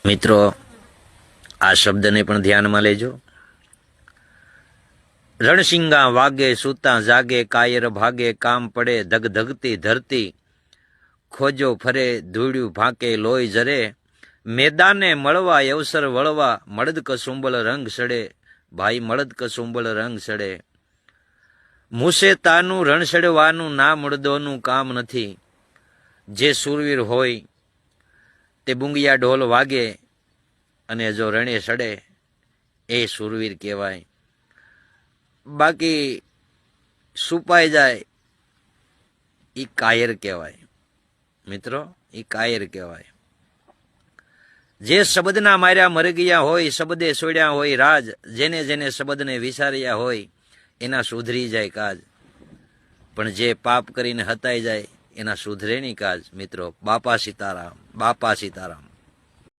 મિત્રો, આ શબ્દને પણ ધ્યાનમાં લેજો. રણસિંગા વાગે, સૂતા જાગે, કાયર ભાગે, કામ પડે ધગધગતી ધરતી, ખોજો ફરે ધૂળ્યું ભાકે, લોહી જરે, મેદાને મળવા અવસર વળવા, મળદ કસુંબળ રંગ સડે, ભાઈ મળદ કસુંબળ રંગ સડે. મૂસે તાનું રણ સડવાનું ના મળદોનું કામ નથી. જે શૂરવીર હોય તે બુંગિયા ઢોલ વાગે અને જો રણે સડે એ શૂરવીર કહેવાય. બાકી સુપાઈ જાય એ કાયર કહેવાય. મિત્રો, એ કાયર કહેવાય. જે શબ્દના માર્યા મરી ગયા હોય, શબ્દે છોડ્યા હોય રાજ, જેને જેને શબ્દને વિસાર્યા હોય એના સુધરી જાય કાજ, પણ જે પાપ કરીને હતાઈ જાય એના સુધરે નહીં કાજ. મિત્રો, બાપા સીતારામ, બાપા સીતારામ.